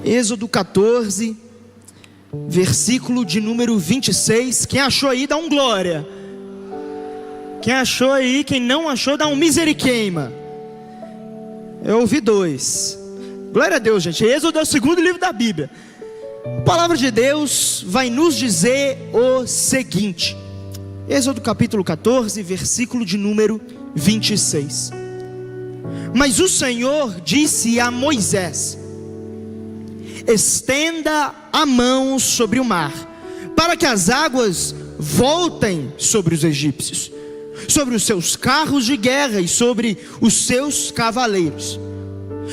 Êxodo 14, versículo de número 26. Quem achou aí, dá um glória. Quem achou aí, quem não achou, dá um miseriqueima. Eu ouvi 2. Glória a Deus, gente. Êxodo é o segundo livro da Bíblia. A palavra de Deus vai nos dizer o seguinte. Êxodo capítulo 14, versículo de número 26. Mas o Senhor disse a Moisés: estenda a mão sobre o mar, para que as águas voltem sobre os egípcios, sobre os seus carros de guerra e sobre os seus cavaleiros.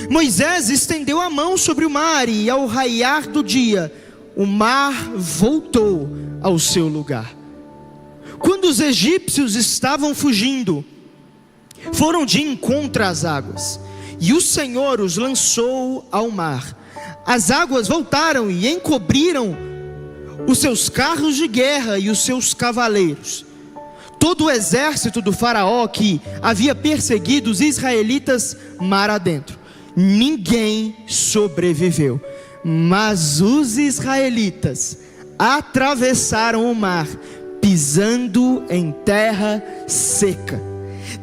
Moisés estendeu a mão sobre o mar, e ao raiar do dia, o mar voltou ao seu lugar. Quando os egípcios estavam fugindo, foram de encontro às águas, e o Senhor os lançou ao mar. As águas voltaram e encobriram os seus carros de guerra e os seus cavaleiros. Todo o exército do faraó que havia perseguido os israelitas mar adentro, ninguém sobreviveu. Mas os israelitas atravessaram o mar, pisando em terra seca,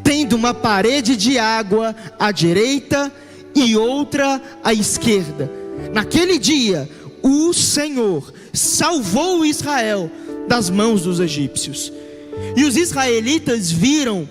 tendo uma parede de água à direita e outra à esquerda. Naquele dia, o Senhor salvou Israel das mãos dos egípcios. E os israelitas viram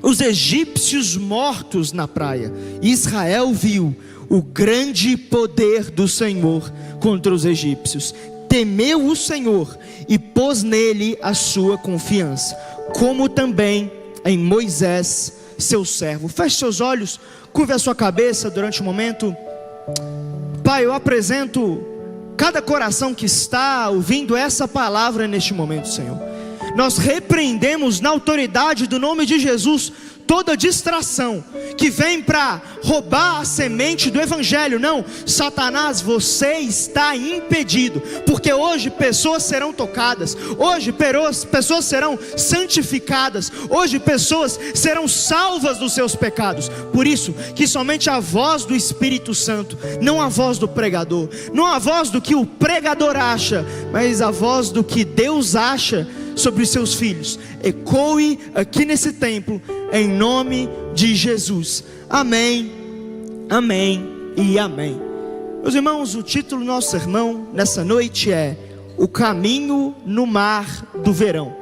os egípcios mortos na praia. Israel viu o grande poder do Senhor contra os egípcios. Temeu o Senhor e pôs nele a sua confiança, como também em Moisés, seu servo. Feche seus olhos, curve a sua cabeça durante um momento. Pai, eu apresento cada coração que está ouvindo essa palavra neste momento, Senhor. Nós repreendemos na autoridade do nome de Jesus toda distração que vem para roubar a semente do evangelho. Não, Satanás, você está impedido, porque hoje pessoas serão tocadas, hoje pessoas serão santificadas, hoje pessoas serão salvas dos seus pecados. Por isso que somente a voz do Espírito Santo, não a voz do pregador, não a voz do que o pregador acha, mas a voz do que Deus acha sobre os seus filhos, ecoe aqui nesse templo, em nome de Jesus. Amém, amém e amém. Meus irmãos, o título do nosso sermão nessa noite é O Caminho no Mar do Verão.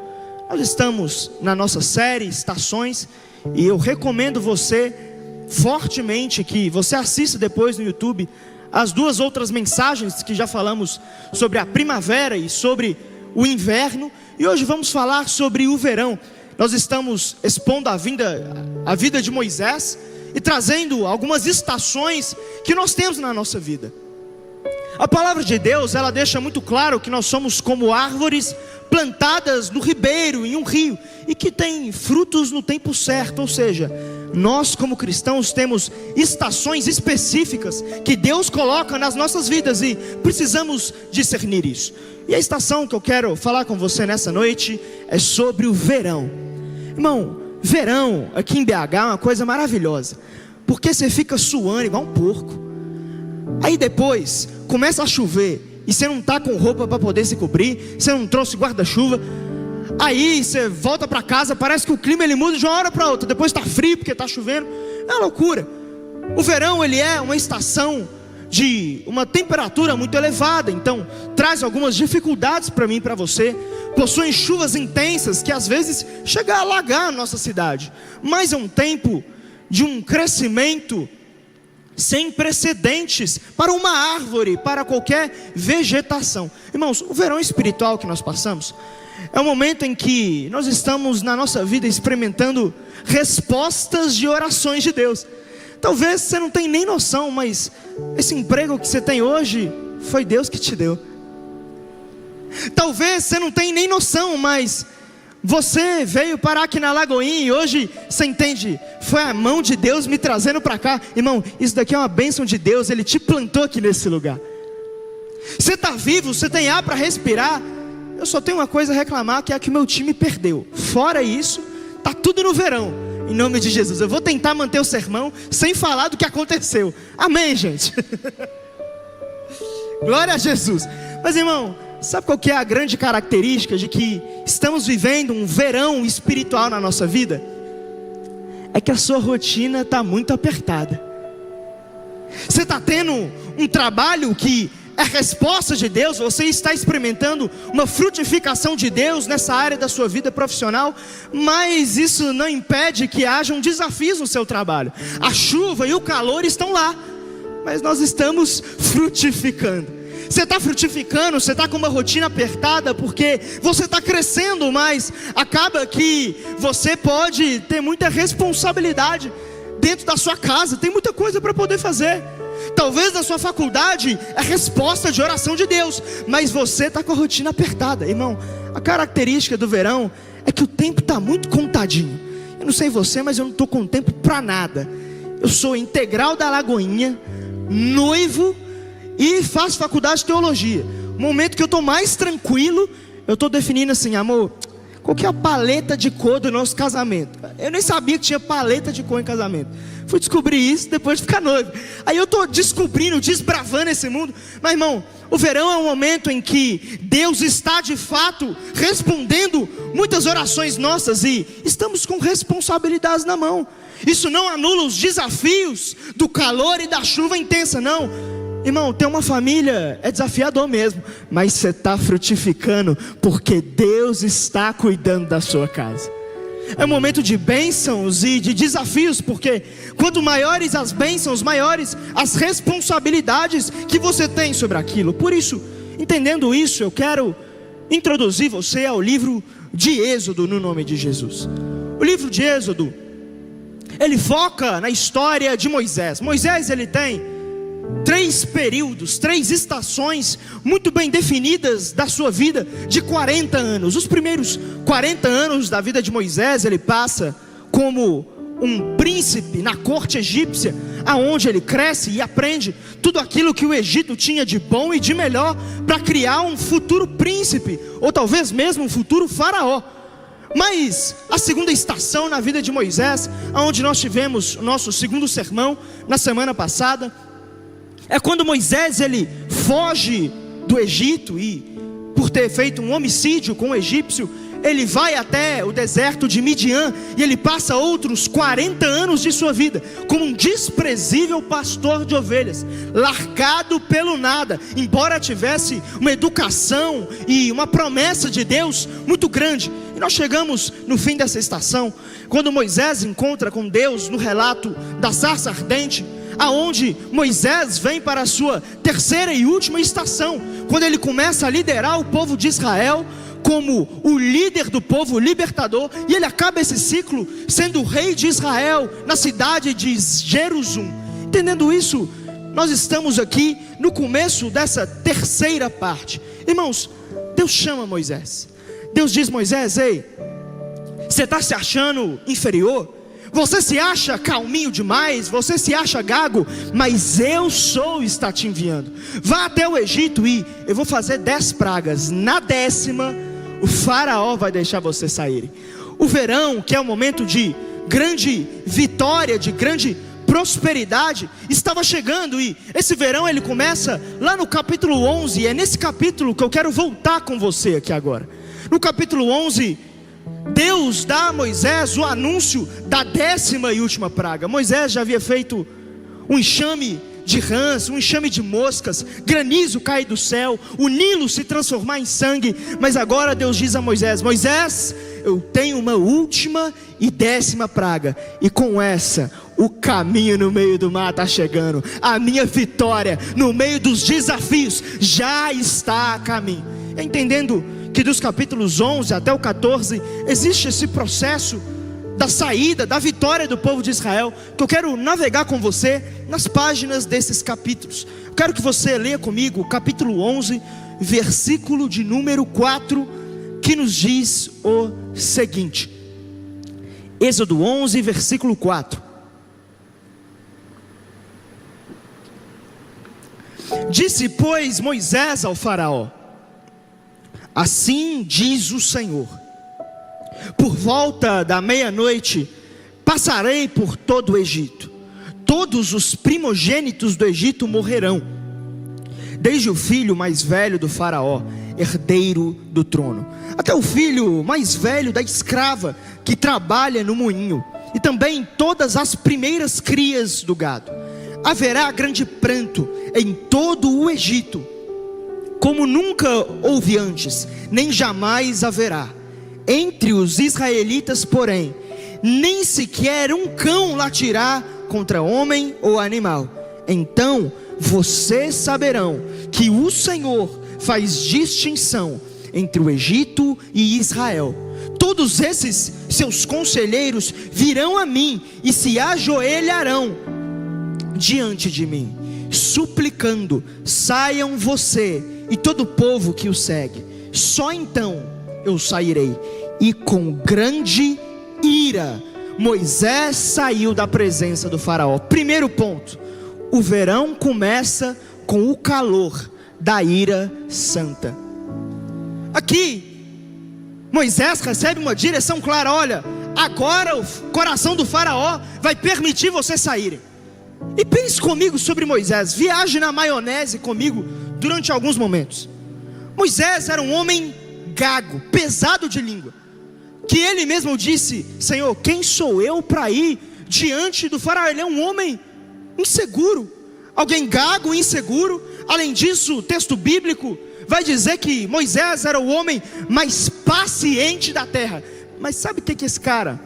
Nós estamos na nossa série Estações, e eu recomendo você fortemente que você assista depois no YouTube as 2 outras mensagens que já falamos sobre a primavera e sobre o inverno. E hoje vamos falar sobre o verão. Nós estamos expondo a vida de Moisés e trazendo algumas estações que nós temos na nossa vida. A palavra de Deus, ela deixa muito claro que nós somos como árvores plantadas no ribeiro, em um rio, e que tem frutos no tempo certo. Ou seja, nós como cristãos temos estações específicas que Deus coloca nas nossas vidas e precisamos discernir isso. E a estação que eu quero falar com você nessa noite é sobre o verão. Irmão, verão aqui em BH é uma coisa maravilhosa, porque você fica suando igual um porco. Aí depois começa a chover e você não está com roupa para poder se cobrir, você não trouxe guarda-chuva. Aí você volta para casa, parece que o clima ele muda de uma hora para outra. Depois está frio porque está chovendo. É uma loucura. O verão ele é uma estação de uma temperatura muito elevada, então traz algumas dificuldades para mim e para você. Possuem chuvas intensas que às vezes chegam a alagar a nossa cidade, mas é um tempo de um crescimento sem precedentes para uma árvore, para qualquer vegetação. Irmãos, o verão espiritual que nós passamos é um momento em que nós estamos na nossa vida experimentando respostas de orações de Deus. Talvez você não tenha nem noção, mas esse emprego que você tem hoje foi Deus que te deu. Talvez você não tenha nem noção, mas você veio parar aqui na Lagoinha e hoje você entende, foi a mão de Deus me trazendo para cá. Irmão, isso daqui é uma bênção de Deus, Ele te plantou aqui nesse lugar. Você está vivo, você tem ar para respirar. Eu só tenho uma coisa a reclamar, que é que o meu time perdeu. Fora isso, está tudo no verão. Em nome de Jesus, eu vou tentar manter o sermão sem falar do que aconteceu. Amém, gente? Glória a Jesus. Mas irmão, sabe qual que é a grande característica de que estamos vivendo um verão espiritual na nossa vida? É que a sua rotina está muito apertada. Você está tendo um trabalho que é resposta de Deus, você está experimentando uma frutificação de Deus nessa área da sua vida profissional, mas isso não impede que hajam desafios no seu trabalho. A chuva e o calor estão lá, mas nós estamos frutificando. Você está frutificando, você está com uma rotina apertada porque você está crescendo, mas acaba que você pode ter muita responsabilidade dentro da sua casa, tem muita coisa para poder fazer. Talvez na sua faculdade é resposta de oração de Deus, mas você está com a rotina apertada. Irmão, a característica do verão é que o tempo está muito contadinho. Eu não sei você, mas eu não estou com tempo para nada. Eu sou integral da Lagoinha, noivo e faço faculdade de teologia. O momento que eu estou mais tranquilo, eu estou definindo assim, amor, qual que é a paleta de cor do nosso casamento? Eu nem sabia que tinha paleta de cor em casamento. Fui descobrir isso depois de ficar noivo. Aí eu estou descobrindo, desbravando esse mundo. Mas irmão, o verão é um momento em que Deus está de fato respondendo muitas orações nossas e estamos com responsabilidades na mão. Isso não anula os desafios do calor e da chuva intensa, não. Irmão, ter uma família é desafiador mesmo, mas você está frutificando porque Deus está cuidando da sua casa. É um momento de bênçãos e de desafios, porque quanto maiores as bênçãos, maiores as responsabilidades que você tem sobre aquilo. Por isso, entendendo isso, eu quero introduzir você ao livro de Êxodo no nome de Jesus. O livro de Êxodo, ele foca na história de Moisés. Moisés, ele tem 3 períodos, 3 estações muito bem definidas da sua vida de 40 anos. Os primeiros 40 anos da vida de Moisés, ele passa como um príncipe na corte egípcia, aonde ele cresce e aprende tudo aquilo que o Egito tinha de bom e de melhor para criar um futuro príncipe, ou talvez mesmo um futuro faraó. Mas a segunda estação na vida de Moisés, aonde nós tivemos o nosso segundo sermão na semana passada, é quando Moisés ele foge do Egito e, por ter feito um homicídio com o egípcio, ele vai até o deserto de Midian e ele passa outros 40 anos de sua vida como um desprezível pastor de ovelhas, largado pelo nada, embora tivesse uma educação e uma promessa de Deus muito grande. E nós chegamos no fim dessa estação, quando Moisés encontra com Deus no relato da sarça ardente, aonde Moisés vem para a sua terceira e última estação, quando ele começa a liderar o povo de Israel como o líder do povo, o libertador, e ele acaba esse ciclo sendo o rei de Israel na cidade de Jerusalém. Entendendo isso, nós estamos aqui no começo dessa terceira parte. Irmãos, Deus chama Moisés. Deus diz: Moisés, ei, você está se achando inferior? Você se acha calminho demais, você se acha gago, mas eu sou está te enviando. Vá até o Egito e eu vou fazer 10 pragas. Na 10ª, o faraó vai deixar você sair. O verão, que é um momento de grande vitória, de grande prosperidade, estava chegando. E esse verão ele começa lá no capítulo 11. E é nesse capítulo que eu quero voltar com você aqui agora. No capítulo 11, Deus dá a Moisés o anúncio da 10ª e última praga. Moisés já havia feito um enxame de rãs, um enxame de moscas, granizo cair do céu, o Nilo se transformar em sangue. Mas agora Deus diz a Moisés: Moisés, eu tenho uma última e 10ª praga, e com essa o caminho no meio do mar está chegando. A minha vitória no meio dos desafios já está a caminho. Entendendo que dos capítulos 11 até o 14 existe esse processo da saída, da vitória do povo de Israel, que eu quero navegar com você nas páginas desses capítulos. Eu quero que você leia comigo o capítulo 11, versículo de número 4, que nos diz o seguinte. Êxodo 11, versículo 4. Disse, pois, Moisés ao faraó: assim diz o Senhor: por volta da meia-noite passarei por todo o Egito, todos os primogênitos do Egito morrerão, desde o filho mais velho do faraó, herdeiro do trono, até o filho mais velho da escrava que trabalha no moinho, e também todas as primeiras crias do gado. Haverá grande pranto em todo o Egito, como nunca houve antes, nem jamais haverá. Entre os israelitas, porém, nem sequer um cão latirá contra homem ou animal. Então vocês saberão que o Senhor faz distinção entre o Egito e Israel. Todos esses seus conselheiros virão a mim e se ajoelharão diante de mim, suplicando: saiam você e todo o povo que o segue. Só então eu sairei. E com grande ira Moisés saiu da presença do faraó. Primeiro ponto: o verão começa com o calor da ira santa. Aqui Moisés recebe uma direção clara: olha, agora o coração do faraó vai permitir vocês saírem. E pense comigo sobre Moisés, viaje na maionese comigo durante alguns momentos. Moisés era um homem gago, pesado de língua, que ele mesmo disse: Senhor, quem sou eu para ir diante do faraó? Ele é um homem inseguro, alguém gago, inseguro. Além disso, o texto bíblico vai dizer que Moisés era o homem mais paciente da terra. Mas sabe o que é esse cara,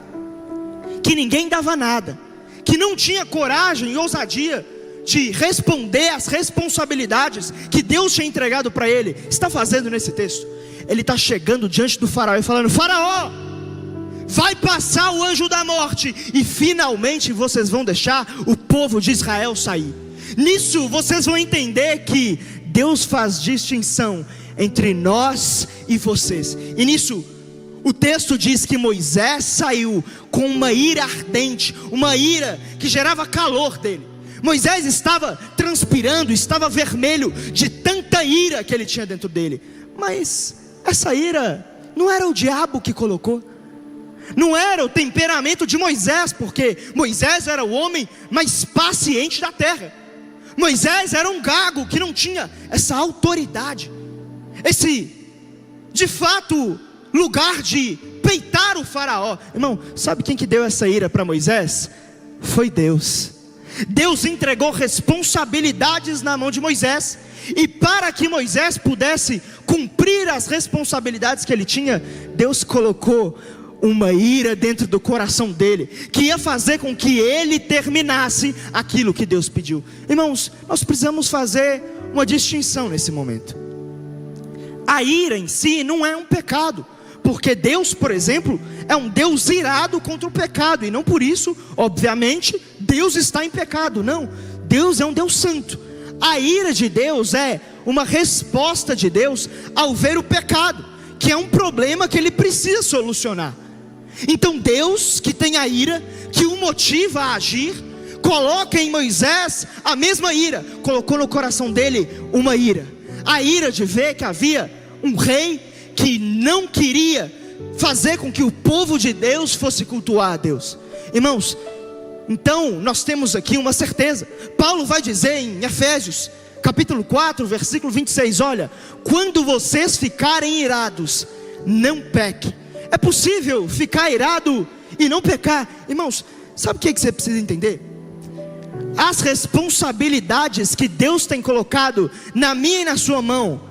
que ninguém dava nada, que não tinha coragem e ousadia de responder às responsabilidades que Deus tinha entregado para ele, está fazendo nesse texto? Ele está chegando diante do faraó e falando: faraó, vai passar o anjo da morte e finalmente vocês vão deixar o povo de Israel sair. Nisso vocês vão entender que Deus faz distinção entre nós e vocês. E nisso o texto diz que Moisés saiu com uma ira ardente, uma ira que gerava calor dele. Moisés estava transpirando, estava vermelho de tanta ira que ele tinha dentro dele. Mas essa ira não era o diabo que colocou, não era o temperamento de Moisés, porque Moisés era o homem mais paciente da terra. Moisés era um gago que não tinha essa autoridade, esse, de fato, lugar de peitar o faraó. Irmão, sabe quem que deu essa ira para Moisés? Foi Deus. Deus entregou responsabilidades na mão de Moisés, e para que Moisés pudesse cumprir as responsabilidades que ele tinha, Deus colocou uma ira dentro do coração dele, que ia fazer com que ele terminasse aquilo que Deus pediu. Irmãos, nós precisamos fazer uma distinção nesse momento. A ira em si não é um pecado, porque Deus, por exemplo, é um Deus irado contra o pecado, e não por isso, obviamente, Deus está em pecado. Não, Deus é um Deus santo. A ira de Deus é uma resposta de Deus ao ver o pecado, que é um problema que ele precisa solucionar. Então Deus, que tem a ira, que o motiva a agir, coloca em Moisés a mesma ira, colocou no coração dele uma ira, a ira de ver que havia um rei que não queria fazer com que o povo de Deus fosse cultuar a Deus. Irmãos, então nós temos aqui uma certeza. Paulo vai dizer em Efésios capítulo 4, versículo 26, olha: quando vocês ficarem irados, não pequem. É possível ficar irado e não pecar. Irmãos, sabe o que você precisa entender? As responsabilidades que Deus tem colocado na minha e na sua mão,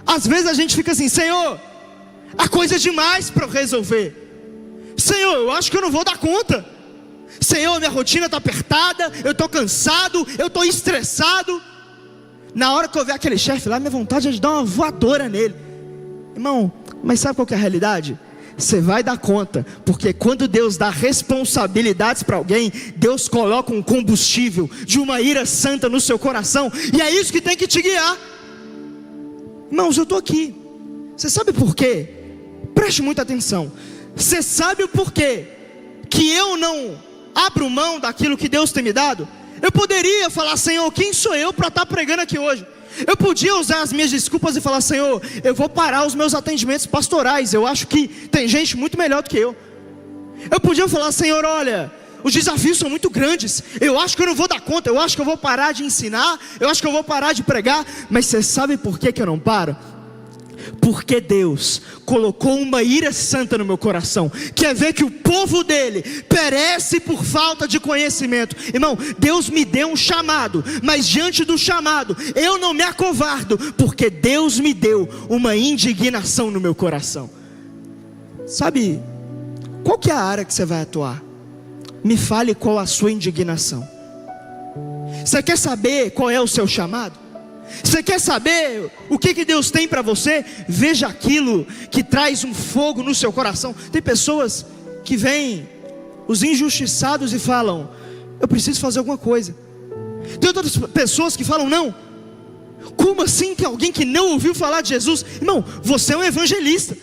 às vezes a gente fica assim: Senhor, a coisa é demais para eu resolver. Senhor, eu acho que eu não vou dar conta. Senhor, minha rotina está apertada, eu estou cansado, eu estou estressado. Na hora que eu ver aquele chefe lá, minha vontade é de dar uma voadora nele. Irmão, mas sabe qual que é a realidade? Você vai dar conta, porque quando Deus dá responsabilidades para alguém, Deus coloca um combustível de uma ira santa no seu coração, e é isso que tem que te guiar. Irmãos, eu estou aqui. Você sabe por quê? Preste muita atenção. Você sabe o porquê que eu não abro mão daquilo que Deus tem me dado? Eu poderia falar: Senhor, quem sou eu para estar pregando aqui hoje? Eu podia usar as minhas desculpas e falar: Senhor, eu vou parar os meus atendimentos pastorais, eu acho que tem gente muito melhor do que eu. Eu podia falar: Senhor, olha, os desafios são muito grandes, eu acho que eu não vou dar conta, eu acho que eu vou parar de ensinar, eu acho que eu vou parar de pregar. Mas você sabe por que eu não paro? Porque Deus colocou uma ira santa no meu coração, quer ver que o povo dele perece por falta de conhecimento. Irmão, Deus me deu um chamado, mas diante do chamado eu não me acovardo, porque Deus me deu uma indignação no meu coração. Sabe, qual que é a área que você vai atuar? Me fale qual a sua indignação. Você quer saber qual é o seu chamado? Você quer saber o que Deus tem para você? Veja aquilo que traz um fogo no seu coração. Tem pessoas que vêm, os injustiçados, e falam: eu preciso fazer alguma coisa. Tem outras pessoas que falam: não, como assim tem alguém que não ouviu falar de Jesus? Irmão, você é um evangelista.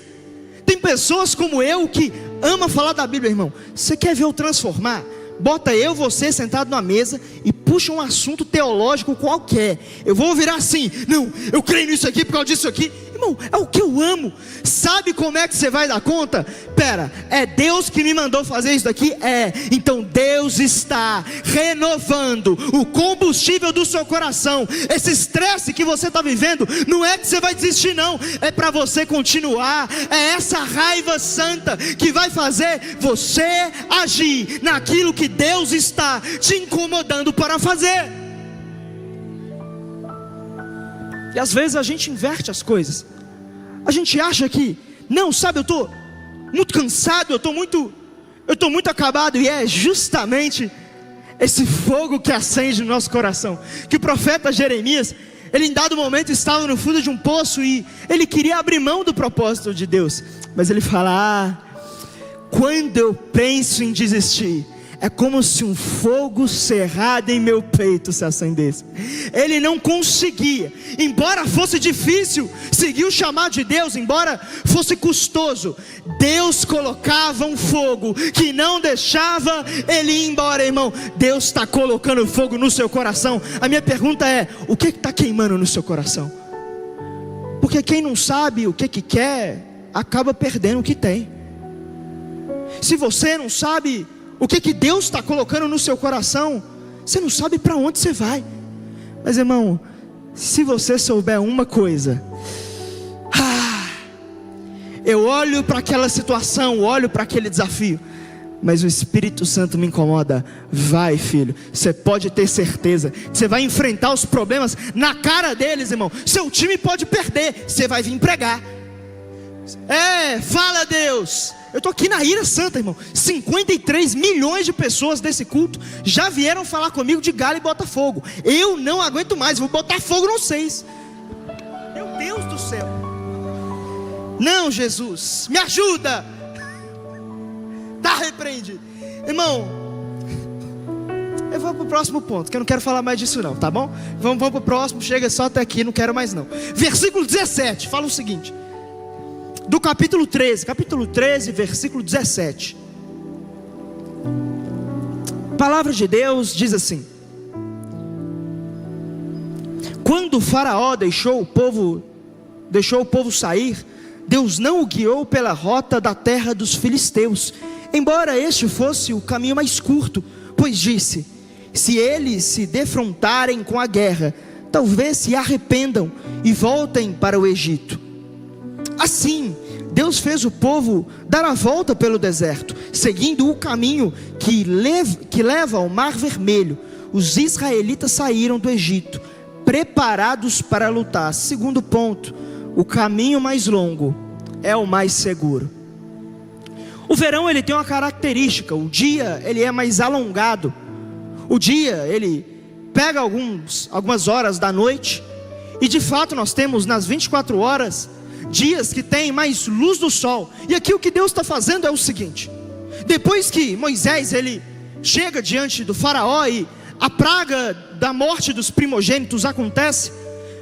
Tem pessoas como eu que ama falar da Bíblia. Irmão, você quer ver eu transformar? Bota eu, você sentado na mesa e puxa um assunto teológico qualquer. Eu vou virar assim: não, eu creio nisso aqui por causa disso aqui. Irmão, é o que eu amo. Sabe como é que você vai dar conta? Pera, é Deus que me mandou fazer isso daqui? É. Então Deus está renovando o combustível do seu coração. Esse estresse que você está vivendo, não é que você vai desistir não, é para você continuar. É essa raiva santa que vai fazer você agir naquilo que Deus está te incomodando para fazer. E às vezes a gente inverte as coisas. A gente acha que, não, sabe, eu estou muito cansado, eu estou muito acabado. E é justamente esse fogo que acende no nosso coração. Que o profeta Jeremias, ele em dado momento estava no fundo de um poço e ele queria abrir mão do propósito de Deus. Mas ele fala: quando eu penso em desistir, é como se um fogo cerrado em meu peito se acendesse. Ele não conseguia, embora fosse difícil seguir o chamado de Deus, embora fosse custoso, Deus colocava um fogo que não deixava ele ir embora. Irmão, Deus está colocando fogo no seu coração. A minha pergunta é: o que está queimando no seu coração? Porque quem não sabe o que quer, acaba perdendo o que tem. Se você não sabe o que Deus está colocando no seu coração, você não sabe para onde você vai. Mas irmão, se você souber uma coisa, eu olho para aquela situação, olho para aquele desafio, mas o Espírito Santo me incomoda. Vai, filho, você pode ter certeza que você vai enfrentar os problemas na cara deles, irmão. Seu time pode perder, você vai vir pregar. Fala a Deus. Eu estou aqui na ira santa, irmão. 53 milhões de pessoas desse culto já vieram falar comigo de Galo e Botafogo. Eu não aguento mais, vou botar fogo nos 6. Meu Deus do céu. Não, Jesus, me ajuda. Tá repreendido. Irmão, eu vou para o próximo ponto, que eu não quero falar mais disso não, tá bom? Vamos para o próximo, chega só até aqui, não quero mais não. Versículo 17, fala o seguinte, do capítulo 13, versículo 17. A palavra de Deus diz assim: quando o faraó deixou o povo sair, Deus não o guiou pela rota da terra dos filisteus, embora este fosse o caminho mais curto, pois disse: se eles se defrontarem com a guerra, talvez se arrependam e voltem para o Egito. Assim, Deus fez o povo dar a volta pelo deserto, seguindo o caminho que leva ao Mar Vermelho. Os israelitas saíram do Egito, preparados para lutar. Segundo ponto, o caminho mais longo é o mais seguro. O verão, ele tem uma característica: o dia ele é mais alongado. O dia ele pega algumas horas da noite, e de fato nós temos nas 24 horas dias que tem mais luz do sol. E aqui o que Deus está fazendo é o seguinte: depois que Moisés ele chega diante do faraó e a praga da morte dos primogênitos acontece,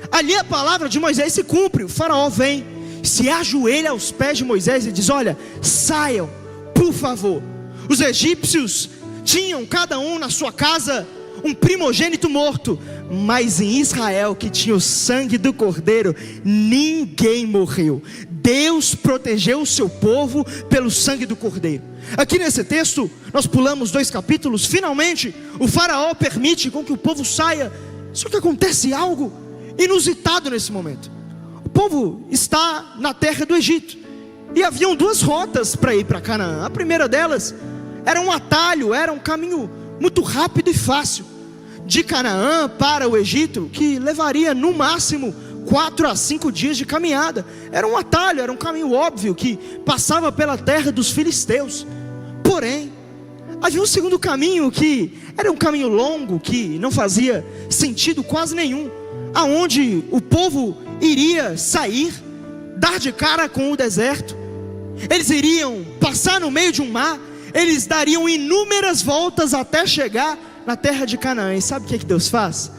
ali a palavra de Moisés se cumpre. O faraó vem, se ajoelha aos pés de Moisés e diz: olha, saiam, por favor. Os egípcios tinham cada um na sua casa um primogênito morto. Mas em Israel, que tinha o sangue do cordeiro, ninguém morreu. Deus protegeu o seu povo pelo sangue do cordeiro. Aqui nesse texto, nós pulamos 2 capítulos. Finalmente, o faraó permite com que o povo saia. Só que acontece algo inusitado nesse momento. O povo está na terra do Egito, e haviam 2 rotas para ir para Canaã. A primeira delas era um atalho, era um caminho muito rápido e fácil, de Canaã para o Egito, que levaria no máximo 4 a 5 dias de caminhada. Era um atalho, era um caminho óbvio que passava pela terra dos filisteus. Porém, havia um segundo caminho, que era um caminho longo, que não fazia sentido quase nenhum, aonde o povo iria sair, dar de cara com o deserto. Eles iriam passar no meio de um mar, eles dariam inúmeras voltas até chegar na terra de Canaã. E sabe o que Deus faz?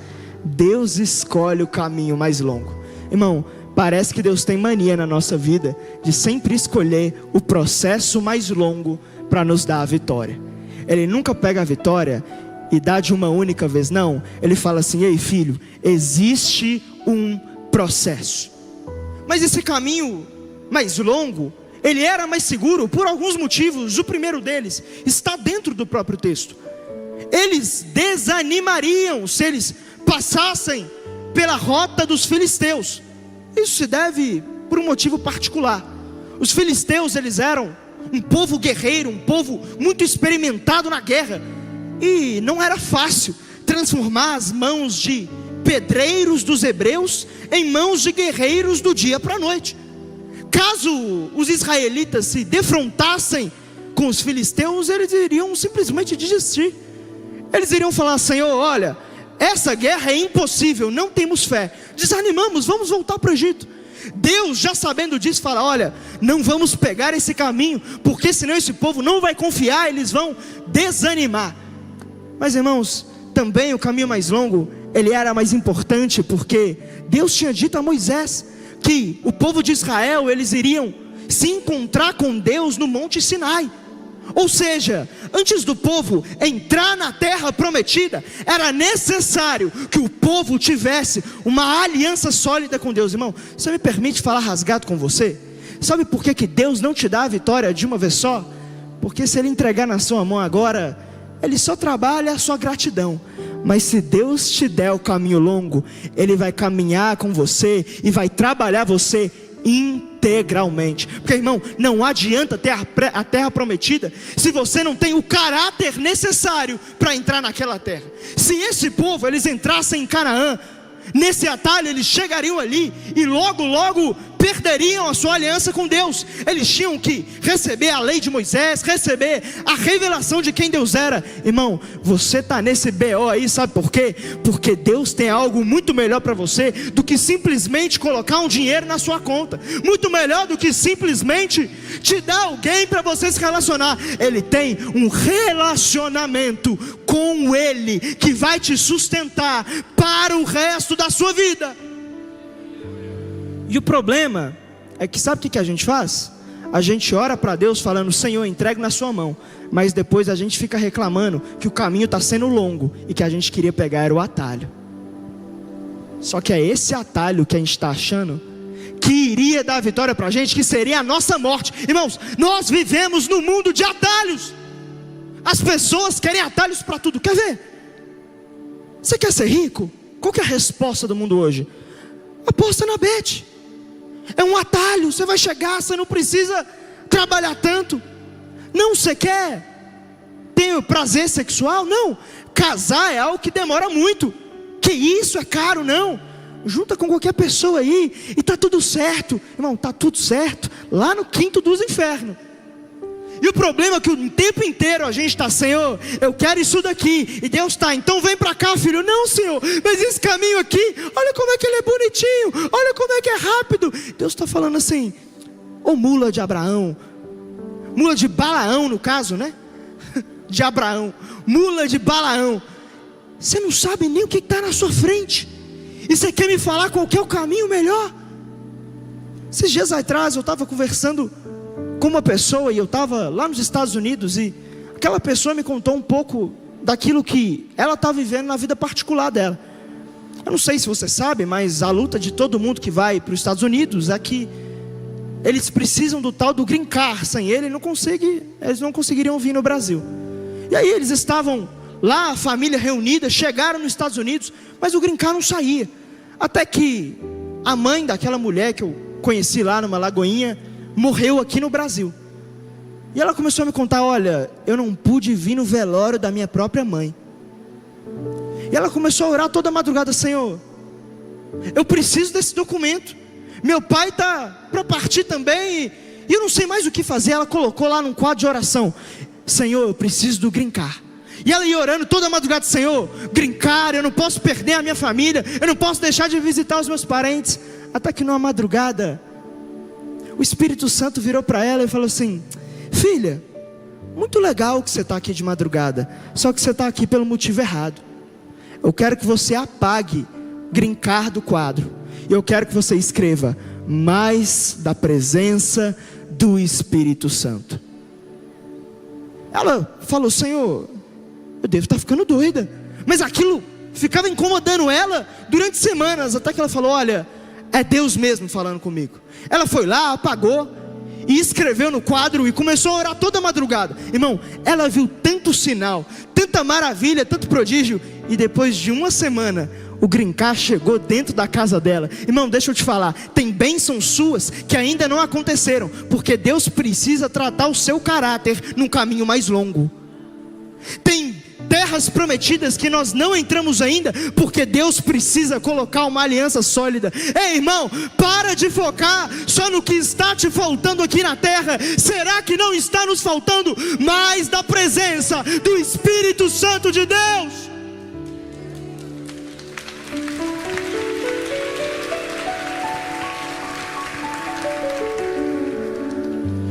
Deus escolhe o caminho mais longo. Irmão, parece que Deus tem mania na nossa vida de sempre escolher o processo mais longo para nos dar a vitória. Ele nunca pega a vitória e dá de uma única vez, não. Ele fala assim: ei filho, existe um processo. Mas esse caminho mais longo, ele era mais seguro por alguns motivos. O primeiro deles está dentro do próprio texto. Eles desanimariam se eles passassem pela rota dos filisteus. Isso se deve por um motivo particular. Os filisteus, eles eram um povo guerreiro, um povo muito experimentado na guerra, e não era fácil transformar as mãos de pedreiros dos hebreus em mãos de guerreiros do dia para a noite. Caso os israelitas se defrontassem com os filisteus, eles iriam simplesmente desistir. Eles iriam falar: Senhor, olha, essa guerra é impossível, não temos fé, desanimamos, vamos voltar para o Egito. Deus, já sabendo disso, fala: olha, não vamos pegar esse caminho, porque senão esse povo não vai confiar, eles vão desanimar. Mas irmãos, também o caminho mais longo, ele era mais importante, porque Deus tinha dito a Moisés que o povo de Israel, eles iriam se encontrar com Deus no Monte Sinai. Ou seja, antes do povo entrar na terra prometida, era necessário que o povo tivesse uma aliança sólida com Deus. Irmão, você me permite falar rasgado com você? Sabe por que Deus não te dá a vitória de uma vez só? Porque se Ele entregar na sua mão agora, Ele só trabalha a sua gratidão. Mas se Deus te der o caminho longo, Ele vai caminhar com você e vai trabalhar você integralmente. Porque, irmão, não adianta ter a terra prometida se você não tem o caráter necessário para entrar naquela terra. Se esse povo, eles entrassem em Canaã, nesse atalho eles chegariam ali e logo perderiam a sua aliança com Deus. Eles tinham que receber a lei de Moisés, receber a revelação de quem Deus era. Irmão, você está nesse BO aí, sabe por quê? Porque Deus tem algo muito melhor para você do que simplesmente colocar um dinheiro na sua conta, muito melhor do que simplesmente te dar alguém para você se relacionar. Ele tem um relacionamento com Ele que vai te sustentar para o resto da sua vida. E o problema é que sabe o que a gente faz? A gente ora para Deus falando: Senhor, entregue na sua mão. Mas depois a gente fica reclamando que o caminho está sendo longo e que a gente queria pegar era o atalho. Só que é esse atalho que a gente está achando que iria dar a vitória para a gente, que seria a nossa morte. Irmãos, nós vivemos num mundo de atalhos. As pessoas querem atalhos para tudo. Quer ver? Você quer ser rico? Qual que é a resposta do mundo hoje? Aposta na Bet. É um atalho, você vai chegar, você não precisa trabalhar tanto. Não, você quer ter prazer sexual? Não, casar é algo que demora muito. Que isso, é caro? Não, junta com qualquer pessoa aí e está tudo certo. Irmão, está tudo certo lá no quinto dos infernos. E o problema é que o tempo inteiro a gente está: Senhor, eu quero isso daqui. E Deus está: então vem para cá, filho. Não, Senhor, mas esse caminho aqui, olha como é que ele é bonitinho, olha como é que é rápido. Deus está falando assim: ô mula de Abraão, mula de Balaão no caso, né? De Abraão, mula de Balaão, você não sabe nem o que está na sua frente, e você quer me falar qual que é o caminho melhor? Esses dias atrás eu estava conversando com uma pessoa, e eu estava lá nos Estados Unidos, e aquela pessoa me contou um pouco daquilo que ela está vivendo na vida particular dela. Eu não sei se você sabe, mas a luta de todo mundo que vai para os Estados Unidos é que eles precisam do tal do green card. Sem ele, eles não conseguiriam vir no Brasil. E aí eles estavam lá, a família reunida, chegaram nos Estados Unidos, mas o green card não saía. Até que a mãe daquela mulher que eu conheci lá numa lagoinha, morreu aqui no Brasil. E ela começou a me contar: olha, eu não pude vir no velório da minha própria mãe. E ela começou a orar toda madrugada: Senhor, eu preciso desse documento, meu pai está para partir também, e eu não sei mais o que fazer. Ela colocou lá num quadro de oração: Senhor, eu preciso do green card. E ela ia orando toda madrugada: Senhor, green card, eu não posso perder a minha família, eu não posso deixar de visitar os meus parentes. Até que numa madrugada, o Espírito Santo virou para ela e falou assim: filha, muito legal que você está aqui de madrugada, só que você está aqui pelo motivo errado. Eu quero que você apague green card do quadro, e eu quero que você escreva: mais da presença do Espírito Santo. Ela falou: Senhor, eu devo estar ficando doida. Mas aquilo ficava incomodando ela durante semanas, até que ela falou: olha, é Deus mesmo falando comigo. Ela foi lá, apagou e escreveu no quadro e começou a orar toda madrugada. Irmão, ela viu tanto sinal, tanta maravilha, tanto prodígio, e depois de uma semana o green card chegou dentro da casa dela. Irmão, deixa eu te falar, tem bênçãos suas que ainda não aconteceram, porque Deus precisa tratar o seu caráter num caminho mais longo. Tem terras prometidas que nós não entramos ainda, porque Deus precisa colocar uma aliança sólida. Ei, irmão, para de focar só no que está te faltando aqui na terra. Será que não está nos faltando mais da presença do Espírito Santo de Deus?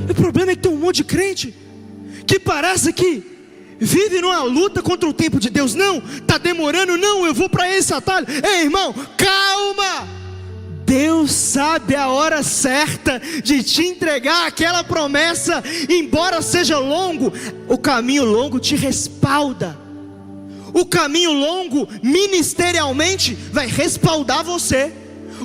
O problema é que tem um monte de crente que parece que vive numa luta contra o tempo de Deus. Não, está demorando, não, eu vou para esse atalho. Ei, irmão, calma. Deus sabe a hora certa de te entregar aquela promessa. Embora seja longo, o caminho longo te respalda. O caminho longo ministerialmente vai respaldar você.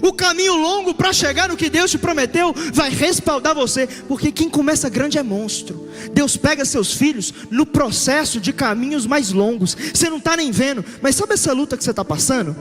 O caminho longo para chegar no que Deus te prometeu vai respaldar você, porque quem começa grande é monstro. Deus pega seus filhos no processo de caminhos mais longos. Você não está nem vendo, mas sabe essa luta que você está passando?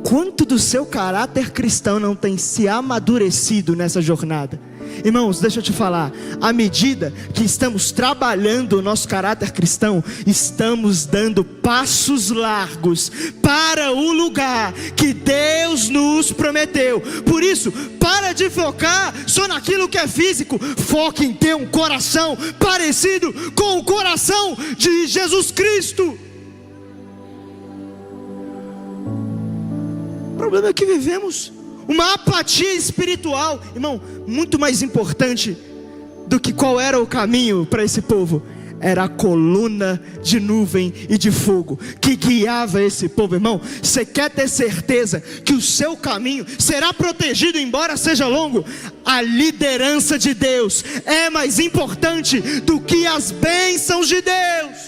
Quanto do seu caráter cristão não tem se amadurecido nessa jornada? Irmãos, deixa eu te falar, à medida que estamos trabalhando o nosso caráter cristão, estamos dando passos largos para o lugar que Deus nos prometeu. Por isso, para de focar só naquilo que é físico, foque em ter um coração parecido com o coração de Jesus Cristo. O problema é que vivemos uma apatia espiritual. Irmão, muito mais importante do que qual era o caminho para esse povo, era a coluna de nuvem e de fogo que guiava esse povo. Irmão, você quer ter certeza que o seu caminho será protegido embora seja longo? A liderança de Deus é mais importante do que as bênçãos de Deus.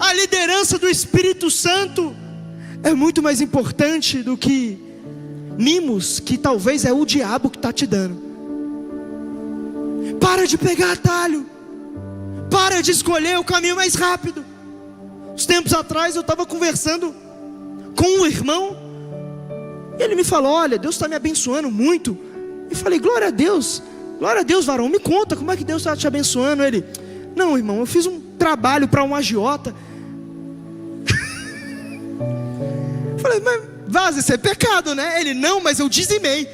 A liderança do Espírito Santo é muito mais importante do que mimos que talvez é o diabo que está te dando. Para de pegar atalho, para de escolher o caminho mais rápido. Uns tempos atrás eu estava conversando com um irmão, e ele me falou: olha, Deus está me abençoando muito. E falei: glória a Deus, varão, me conta, como é que Deus está te abençoando? Ele: não, irmão, eu fiz um trabalho para um agiota. Falei: mas vaza, isso é pecado, né? Ele: não, mas eu dizimei.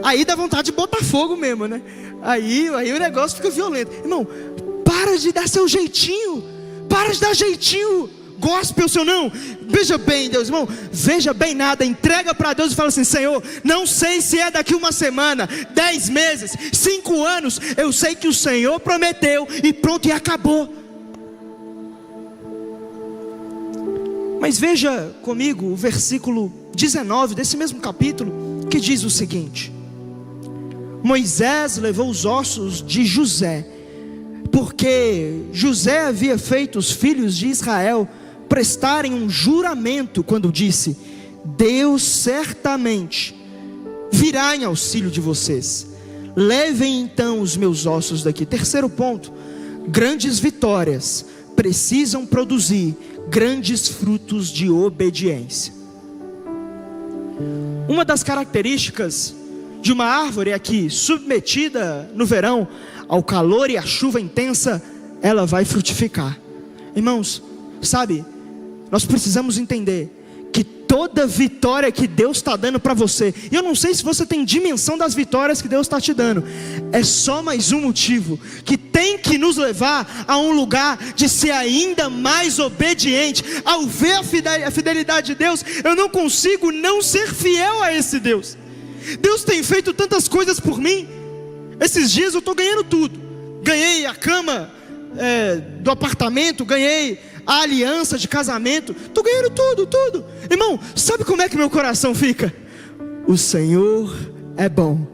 Aí dá vontade de botar fogo mesmo, né? Aí o negócio fica violento. Irmão, para de dar seu jeitinho. Para de dar jeitinho gospel seu não. Veja bem, Deus, irmão, veja bem nada. Entrega para Deus e fala assim: Senhor, não sei se é daqui uma semana, 10 meses, 5 anos. Eu sei que o Senhor prometeu e pronto, e acabou. Mas veja comigo o versículo 19 desse mesmo capítulo, que diz o seguinte: Moisés levou os ossos de José porque José havia feito os filhos de Israel prestarem um juramento quando disse: Deus certamente virá em auxílio de vocês, levem então os meus ossos daqui. Terceiro ponto: grandes vitórias precisam produzir grandes frutos de obediência. Uma das características de uma árvore é que, submetida no verão ao calor e à chuva intensa, ela vai frutificar. Irmãos, sabe, nós precisamos entender que toda vitória que Deus está dando para você, e eu não sei se você tem dimensão das vitórias que Deus está te dando, é só mais um motivo que tem que nos levar a um lugar de ser ainda mais obediente. Ao ver a fidelidade de Deus, eu não consigo não ser fiel a esse Deus. Deus tem feito tantas coisas por mim. Esses dias eu estou ganhando tudo. Ganhei a cama do apartamento, ganhei a aliança de casamento, estou ganhando tudo. Irmão, sabe como é que meu coração fica? O Senhor é bom,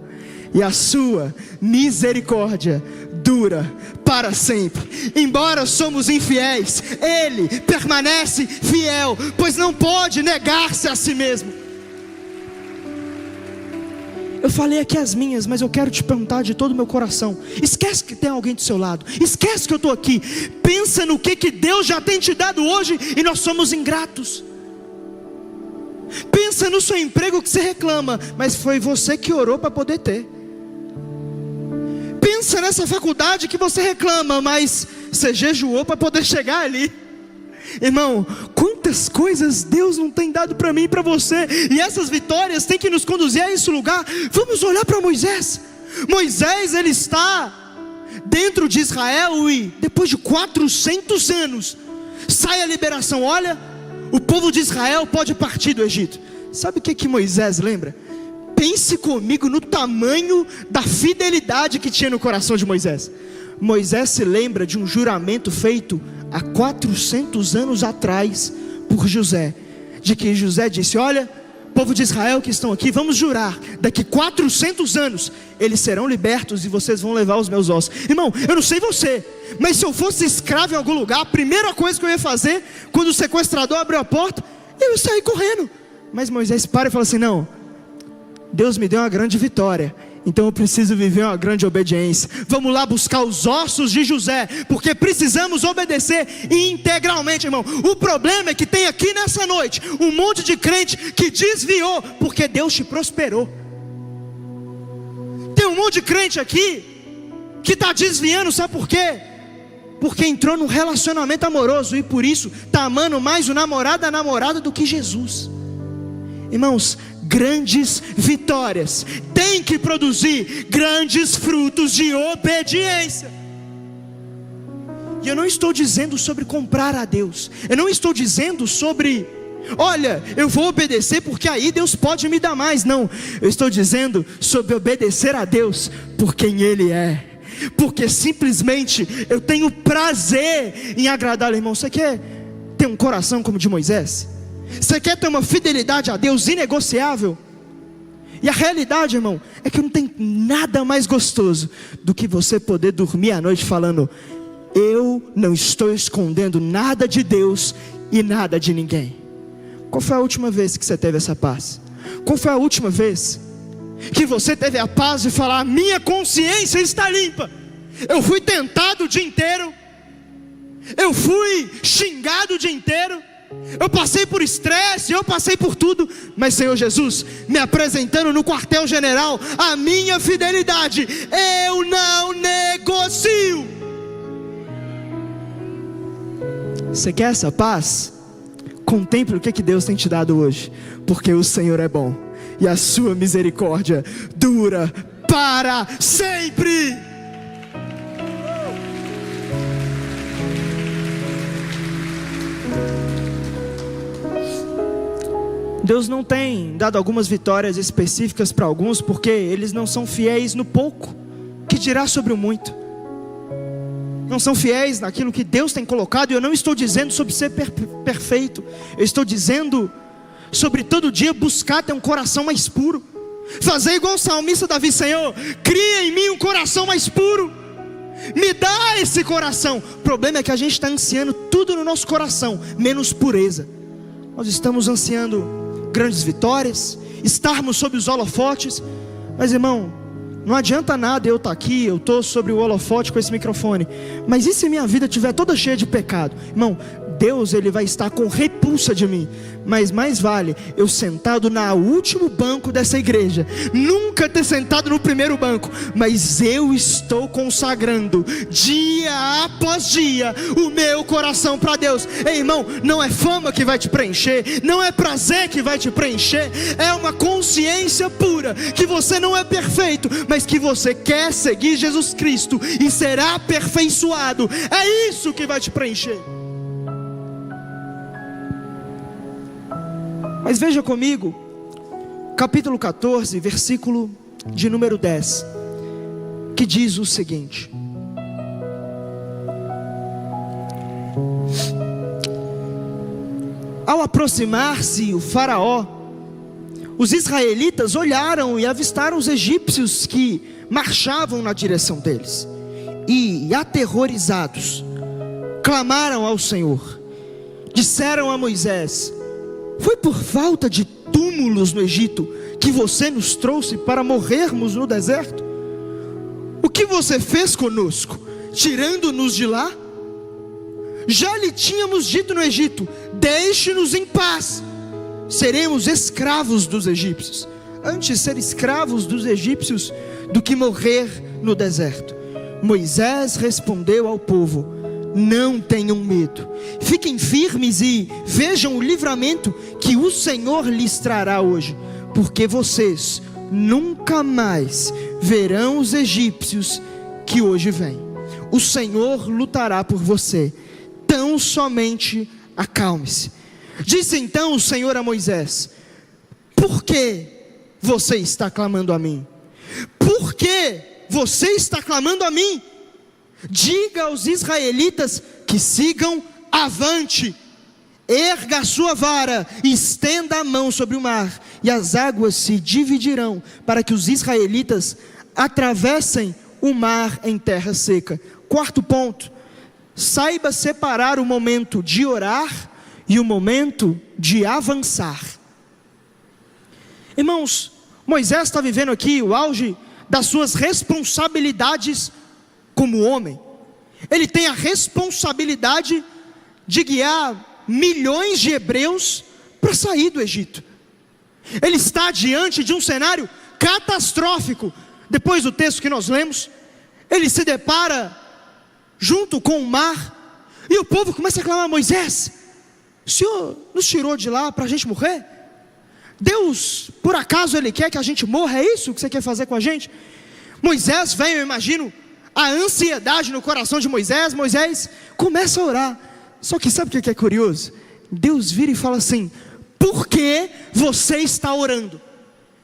e a sua misericórdia dura para sempre. Embora somos infiéis, Ele permanece fiel, pois não pode negar-se a si mesmo. Eu falei aqui as minhas, mas eu quero te perguntar de todo o meu coração. Esquece que tem alguém do seu lado, esquece que eu estou aqui. Pensa no que Deus já tem te dado hoje, e nós somos ingratos. Pensa no seu emprego que você reclama, mas foi você que orou para poder ter. Pensa nessa faculdade que você reclama, mas você jejuou para poder chegar ali. Irmão, quantas coisas Deus não tem dado para mim e para você, e essas vitórias têm que nos conduzir a esse lugar. Vamos olhar para Moisés. Moisés, ele está dentro de Israel, e depois de 400 anos sai a liberação. Olha, o povo de Israel pode partir do Egito. Sabe o que Moisés lembra? Pense comigo no tamanho da fidelidade que tinha no coração de Moisés. Moisés se lembra de um juramento feito há 400 anos atrás por José, de que José disse: olha, povo de Israel que estão aqui, vamos jurar, daqui 400 anos eles serão libertos e vocês vão levar os meus ossos. Irmão, eu não sei você, mas se eu fosse escravo em algum lugar, a primeira coisa que eu ia fazer, quando o sequestrador abriu a porta, eu ia sair correndo. Mas Moisés para e fala assim: não, Deus me deu uma grande vitória, então eu preciso viver uma grande obediência. Vamos lá buscar os ossos de José, porque precisamos obedecer integralmente, irmão. O problema é que tem aqui nessa noite um monte de crente que desviou porque Deus te prosperou. Tem um monte de crente aqui que está desviando, sabe por quê? Porque entrou num relacionamento amoroso e por isso está amando mais o namorado, a namorada, do que Jesus. Irmãos, grandes vitórias têm que produzir grandes frutos de obediência. E eu não estou dizendo sobre comprar a Deus, eu não estou dizendo sobre, olha, eu vou obedecer porque aí Deus pode me dar mais. Não, eu estou dizendo sobre obedecer a Deus por quem Ele é, porque simplesmente eu tenho prazer em agradá-lo. Irmão, você quer ter um coração como o de Moisés? Você quer ter uma fidelidade a Deus inegociável? E a realidade, irmão, é que não tem nada mais gostoso do que você poder dormir à noite falando: eu não estou escondendo nada de Deus e nada de ninguém. Qual foi a última vez que você teve essa paz? Qual foi a última vez que você teve a paz de falar: minha consciência está limpa, eu fui tentado o dia inteiro, eu fui xingado o dia inteiro, eu passei por estresse, eu passei por tudo, mas Senhor Jesus, me apresentando no quartel-general a minha fidelidade, eu não negocio. Você quer essa paz? Contemple o que Deus tem te dado hoje, porque o Senhor é bom e a sua misericórdia dura para sempre. Deus não tem dado algumas vitórias específicas para alguns, porque eles não são fiéis no pouco, que dirá sobre o muito. Não são fiéis naquilo que Deus tem colocado. E eu não estou dizendo sobre ser perfeito, eu estou dizendo sobre todo dia buscar ter um coração mais puro, fazer igual o salmista Davi: Senhor, cria em mim um coração mais puro. Me dá esse coração. O problema é que a gente está ansiando tudo no nosso coração, menos pureza. Nós estamos ansiando grandes vitórias, estarmos sob os holofotes. Mas irmão, não adianta nada eu estar aqui, eu estou sobre o holofote com esse microfone, mas e se minha vida estiver toda cheia de pecado? Irmão, Deus, Ele vai estar com repulsa de mim. Mas mais vale eu sentado no último banco dessa igreja, nunca ter sentado no primeiro banco, mas eu estou consagrando dia após dia o meu coração para Deus. Ei, irmão, não é fama que vai te preencher, não é prazer que vai te preencher, é uma consciência pura que você não é perfeito, mas que você quer seguir Jesus Cristo e será aperfeiçoado. É isso que vai te preencher. Mas veja comigo, capítulo 14, versículo de número 10, que diz o seguinte: ao aproximar-se o faraó, os israelitas olharam e avistaram os egípcios que marchavam na direção deles, e aterrorizados, clamaram ao Senhor. Disseram a Moisés: foi por falta de túmulos no Egito que você nos trouxe para morrermos no deserto? O que você fez conosco, tirando-nos de lá? Já lhe tínhamos dito no Egito: deixe-nos em paz, seremos escravos dos egípcios. Antes ser escravos dos egípcios do que morrer no deserto. Moisés respondeu ao povo: não tenham medo, fiquem firmes e vejam o livramento que o Senhor lhes trará hoje, porque vocês nunca mais verão os egípcios que hoje vêm. O Senhor lutará por você, tão somente acalme-se. Disse então o Senhor a Moisés: por que você está clamando a mim? Por que você está clamando a mim? Diga aos israelitas que sigam avante. Erga a sua vara e estenda a mão sobre o mar, e as águas se dividirão, para que os israelitas atravessem o mar em terra seca. Quarto ponto: saiba separar o momento de orar e o momento de avançar. Irmãos, Moisés está vivendo aqui o auge das suas responsabilidades como homem. Ele tem a responsabilidade de guiar milhões de hebreus para sair do Egito. Ele está diante de um cenário catastrófico. Depois do texto que nós lemos, ele se depara junto com o mar, e o povo começa a clamar: Moisés, o Senhor nos tirou de lá para a gente morrer? Deus, por acaso Ele quer que a gente morra? É isso que você quer fazer com a gente? Moisés vem, eu imagino a ansiedade no coração de Moisés. Moisés começa a orar. Só que sabe o que é curioso? Deus vira e fala assim: por que você está orando?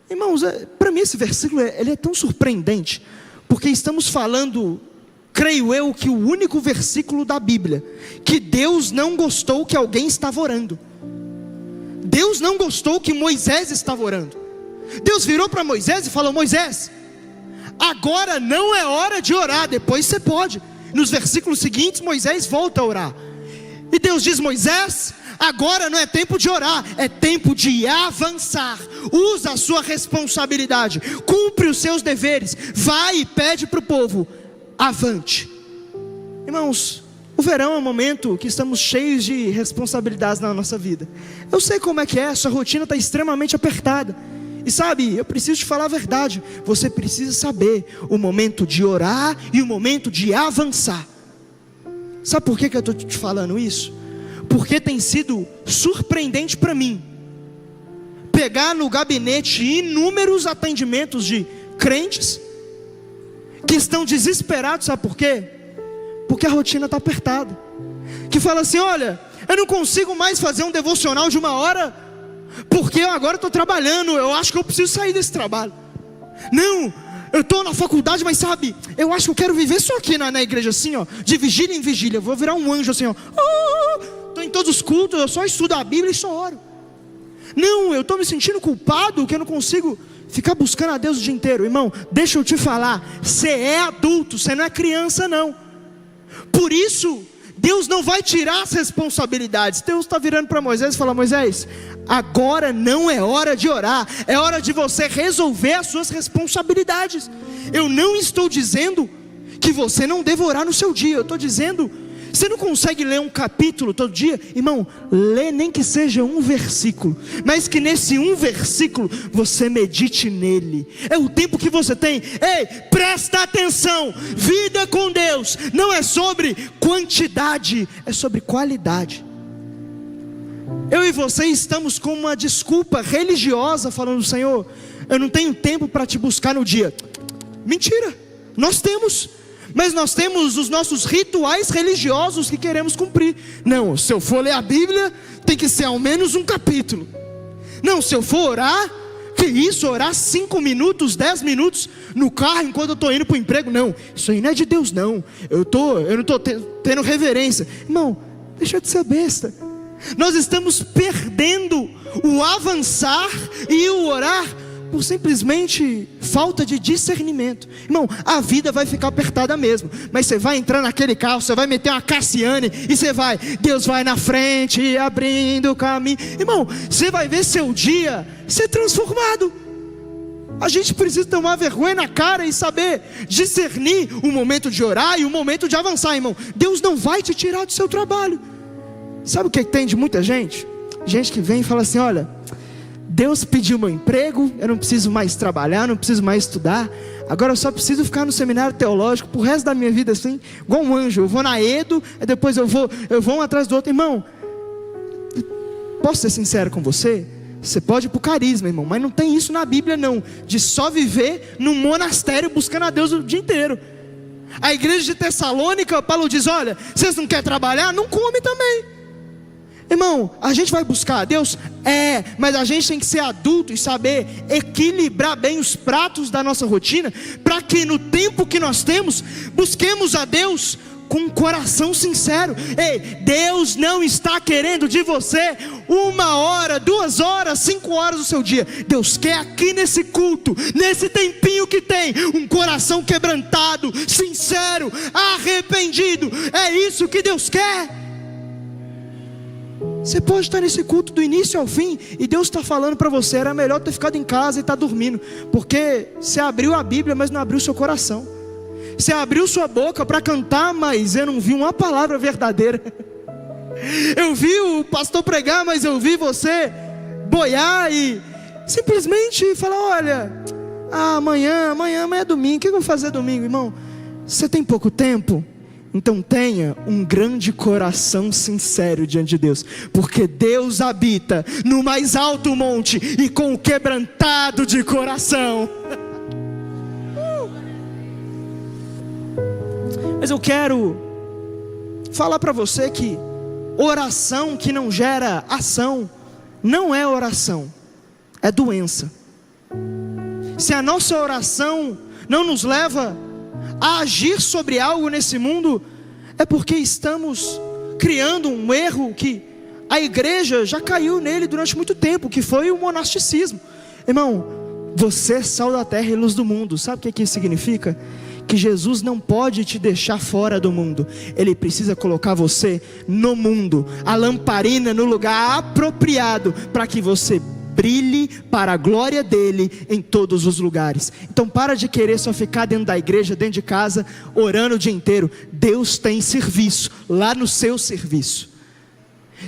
Irmãos, para mim esse versículo ele é tão surpreendente, porque estamos falando, creio eu, que o único versículo da Bíblia que Deus não gostou que alguém estava orando. Deus não gostou que Moisés estava orando. Deus virou para Moisés e falou: Moisés, agora não é hora de orar, depois você pode. Nos versículos seguintes, Moisés volta a orar. E Deus diz: Moisés, agora não é tempo de orar, é tempo de avançar. Usa a sua responsabilidade, cumpre os seus deveres, vai e pede para o povo: avante. Irmãos, o verão é um momento que estamos cheios de responsabilidades na nossa vida. Eu sei como é que é, sua rotina está extremamente apertada. E sabe, eu preciso te falar a verdade. Você precisa saber o momento de orar e o momento de avançar. Sabe por que eu estou te falando isso? Porque tem sido surpreendente para mim pegar no gabinete inúmeros atendimentos de crentes que estão desesperados. Sabe por quê? Porque a rotina está apertada. Que fala assim: olha, eu não consigo mais fazer um devocional de 1 hora, porque eu agora estou trabalhando, eu acho que eu preciso sair desse trabalho. Não, eu estou na faculdade, mas sabe, eu acho que eu quero viver só aqui na igreja assim, ó, de vigília em vigília. Eu vou virar um anjo assim, ó. Estou em todos os cultos, eu só estudo a Bíblia e só oro. Não, eu estou me sentindo culpado que eu não consigo ficar buscando a Deus o dia inteiro. Irmão, deixa eu te falar, você é adulto, você não é criança não. Por isso, Deus não vai tirar as responsabilidades. Deus está virando para Moisés e fala: Moisés, agora não é hora de orar, é hora de você resolver as suas responsabilidades. Eu não estou dizendo que você não deva orar no seu dia, eu estou dizendo, você não consegue ler um capítulo todo dia? Irmão, lê nem que seja um versículo, mas que nesse um versículo você medite nele. É o tempo que você tem. Ei, presta atenção, vida com Deus não é sobre quantidade, é sobre qualidade. Eu e você estamos com uma desculpa religiosa, falando: Senhor, eu não tenho tempo para te buscar no dia. Mentira, nós temos. Mas nós temos os nossos rituais religiosos que queremos cumprir. Não, se eu for ler a Bíblia, tem que ser ao menos um capítulo. Não, se eu for orar, que isso, orar 5 minutos, 10 minutos no carro enquanto eu estou indo para o emprego? Não, isso aí não é de Deus não. Eu não estou tendo reverência. Irmão, deixa de ser besta. Nós estamos perdendo o avançar e o orar por simplesmente falta de discernimento. Irmão, a vida vai ficar apertada mesmo, mas você vai entrar naquele carro, você vai meter uma Cassiane e você vai, Deus vai na frente abrindo o caminho. Irmão, você vai ver seu dia ser transformado. A gente precisa tomar vergonha na cara e saber discernir o momento de orar e o momento de avançar, irmão. Deus não vai te tirar do seu trabalho. Sabe o que tem de muita gente? Gente que vem e fala assim: olha, Deus pediu meu emprego, eu não preciso mais trabalhar, não preciso mais estudar, agora eu só preciso ficar no seminário teológico pro resto da minha vida assim, igual um anjo. Eu vou na EDO, e depois eu vou um atrás do outro. Irmão, posso ser sincero com você? Você pode ir pro carisma, irmão, mas não tem isso na Bíblia não, de só viver num monastério buscando a Deus o dia inteiro. A igreja de Tessalônica, Paulo diz: olha, vocês não querem trabalhar? Não come também. Irmão, a gente vai buscar a Deus? Mas a gente tem que ser adulto e saber equilibrar bem os pratos da nossa rotina, para que no tempo que nós temos, busquemos a Deus com um coração sincero. Ei, Deus não está querendo de você 1 hora, 2 horas, 5 horas do seu dia. Deus quer aqui nesse culto, nesse tempinho que tem, um coração quebrantado, sincero, arrependido. É isso que Deus quer. Você pode estar nesse culto do início ao fim e Deus está falando para você: era melhor ter ficado em casa e estar dormindo, porque você abriu a Bíblia, mas não abriu seu coração. Você abriu sua boca para cantar, mas eu não vi uma palavra verdadeira. Eu vi o pastor pregar, mas eu vi você boiar e simplesmente falar: olha, amanhã é domingo, o que eu vou fazer domingo? Irmão, você tem pouco tempo? Então tenha um grande coração sincero diante de Deus, porque Deus habita no mais alto monte e com o quebrantado de coração. Mas eu quero falar para você que oração que não gera ação não é oração, é doença. Se a nossa oração não nos leva a agir sobre algo nesse mundo, é porque estamos criando um erro que a igreja já caiu nele durante muito tempo, que foi o monasticismo. Irmão, você é sal da terra e luz do mundo. Sabe o que isso significa? Que Jesus não pode te deixar fora do mundo, Ele precisa colocar você no mundo, a lamparina no lugar apropriado, para que você brilhe para a glória dele em todos os lugares. Então para de querer só ficar dentro da igreja, dentro de casa, orando o dia inteiro. Deus tem serviço lá no seu serviço.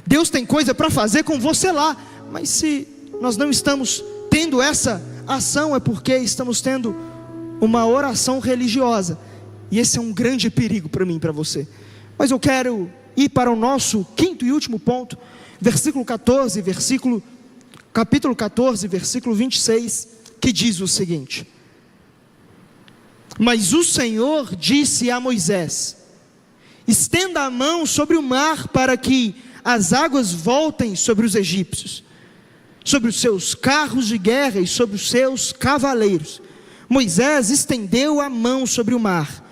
Deus tem coisa para fazer com você lá. Mas se nós não estamos tendo essa ação, é porque estamos tendo uma oração religiosa. E esse é um grande perigo para mim e para você. Mas eu quero ir para o nosso quinto e último ponto, capítulo 14, versículo 26, que diz o seguinte: mas o Senhor disse a Moisés: estenda a mão sobre o mar para que as águas voltem sobre os egípcios, sobre os seus carros de guerra e sobre os seus cavaleiros. Moisés estendeu a mão sobre o mar,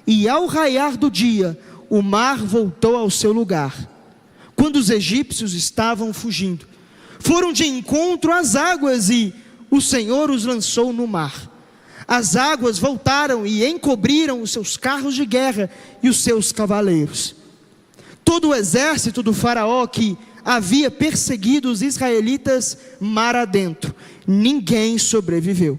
e ao raiar do dia, o mar voltou ao seu lugar. Quando os egípcios estavam fugindo, foram de encontro às águas, e o Senhor os lançou no mar. As águas voltaram e encobriram os seus carros de guerra e os seus cavaleiros. Todo o exército do faraó que havia perseguido os israelitas mar adentro, ninguém sobreviveu.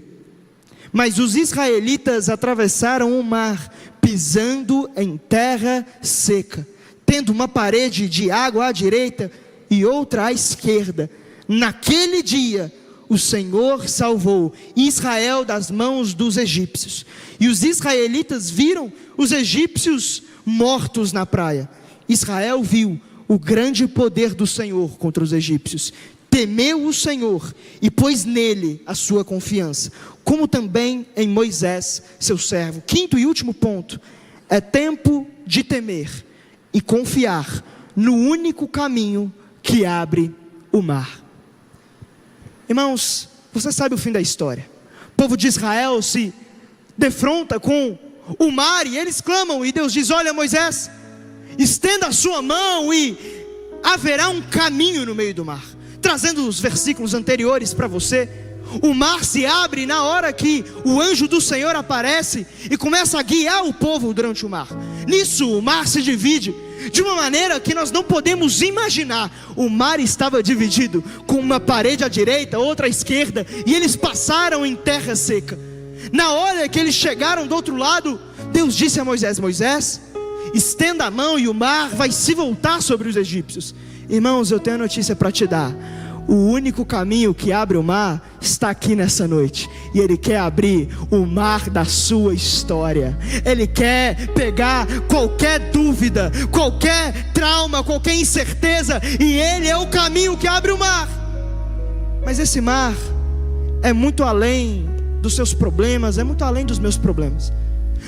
Mas os israelitas atravessaram o mar, pisando em terra seca, tendo uma parede de água à direita e outra à esquerda. Naquele dia, o Senhor salvou Israel das mãos dos egípcios. E os israelitas viram os egípcios mortos na praia. Israel viu o grande poder do Senhor contra os egípcios. Temeu o Senhor e pôs nele a sua confiança, como também em Moisés, seu servo. Quinto e último ponto: é tempo de temer e confiar no único caminho que abre o mar. Irmãos, você sabe o fim da história. O povo de Israel se defronta com o mar e eles clamam, e Deus diz: olha, Moisés, estenda a sua mão e haverá um caminho no meio do mar. Trazendo os versículos anteriores para você, o mar se abre na hora que o anjo do Senhor aparece e começa a guiar o povo durante o mar. Nisso o mar se divide de uma maneira que nós não podemos imaginar. O mar estava dividido com uma parede à direita, outra à esquerda, e eles passaram em terra seca. Na hora que eles chegaram do outro lado, Deus disse a Moisés: Moisés, estenda a mão e o mar vai se voltar sobre os egípcios. Irmãos, eu tenho a notícia para te dar. O único caminho que abre o mar está aqui nessa noite. E Ele quer abrir o mar da sua história. Ele quer pegar qualquer dúvida, qualquer trauma, qualquer incerteza, e Ele é o caminho que abre o mar. Mas esse mar é muito além dos seus problemas, é muito além dos meus problemas.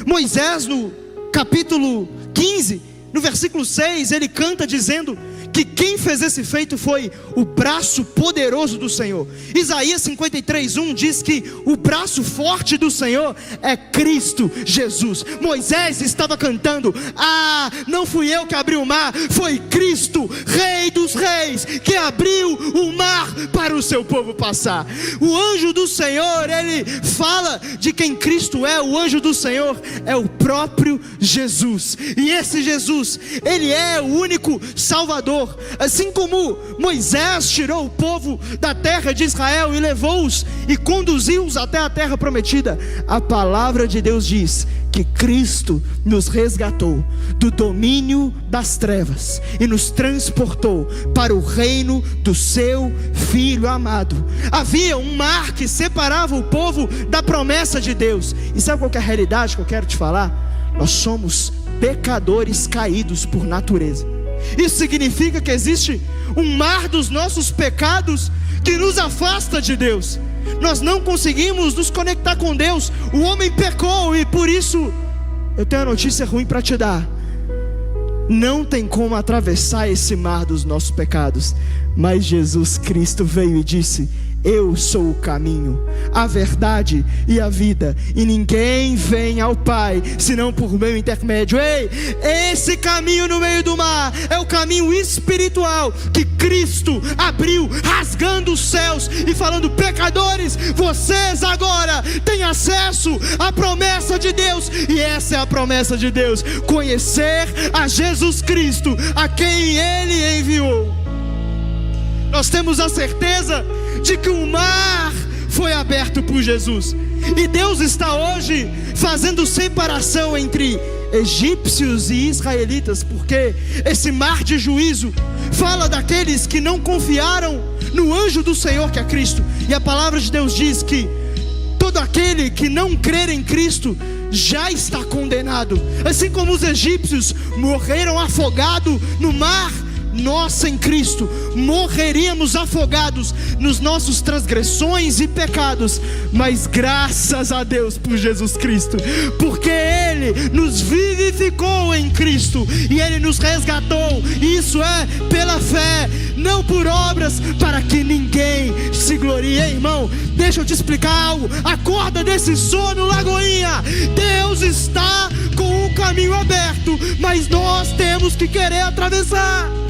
Moisés, no capítulo 15, no versículo 6, ele canta dizendo que quem fez esse feito foi o braço poderoso do Senhor. Isaías 53:1 diz que o braço forte do Senhor é Cristo Jesus. Moisés estava cantando: ah, não fui eu que abri o mar, foi Cristo, Rei dos Reis, que abriu o mar para o seu povo passar. O anjo do Senhor, ele fala de quem Cristo é. O anjo do Senhor é o próprio Jesus. E esse Jesus, ele é o único Salvador. Assim como Moisés tirou o povo da terra de Israel e levou-os e conduziu-os até a terra prometida, a palavra de Deus diz que Cristo nos resgatou do domínio das trevas e nos transportou para o reino do seu Filho amado. Havia um mar que separava o povo da promessa de Deus. E sabe qual que é a realidade que eu quero te falar? Nós somos pecadores caídos por natureza. Isso significa que existe um mar dos nossos pecados que nos afasta de Deus. Nós não conseguimos nos conectar com Deus. O homem pecou e por isso eu tenho uma notícia ruim para te dar. Não tem como atravessar esse mar dos nossos pecados. Mas Jesus Cristo veio e disse: eu sou o caminho, a verdade e a vida, e ninguém vem ao Pai senão por meu intermédio. Ei, esse caminho no meio do mar é o caminho espiritual que Cristo abriu, rasgando os céus e falando: pecadores, vocês agora têm acesso à promessa de Deus. E essa é a promessa de Deus: conhecer a Jesus Cristo, a quem Ele enviou. Nós temos a certeza de que o mar foi aberto por Jesus. E Deus está hoje fazendo separação entre egípcios e israelitas, porque esse mar de juízo fala daqueles que não confiaram no anjo do Senhor, que é Cristo. E a palavra de Deus diz que todo aquele que não crer em Cristo já está condenado. Assim como os egípcios morreram afogados no mar, nós sem Cristo morreríamos afogados nos nossos transgressões e pecados. Mas graças a Deus por Jesus Cristo, porque Ele nos vivificou em Cristo e Ele nos resgatou. Isso é pela fé, não por obras, para que ninguém se glorie. Irmão, deixa eu te explicar algo. Acorda desse sono, Lagoinha. Deus está com o caminho aberto, mas nós temos que querer atravessar.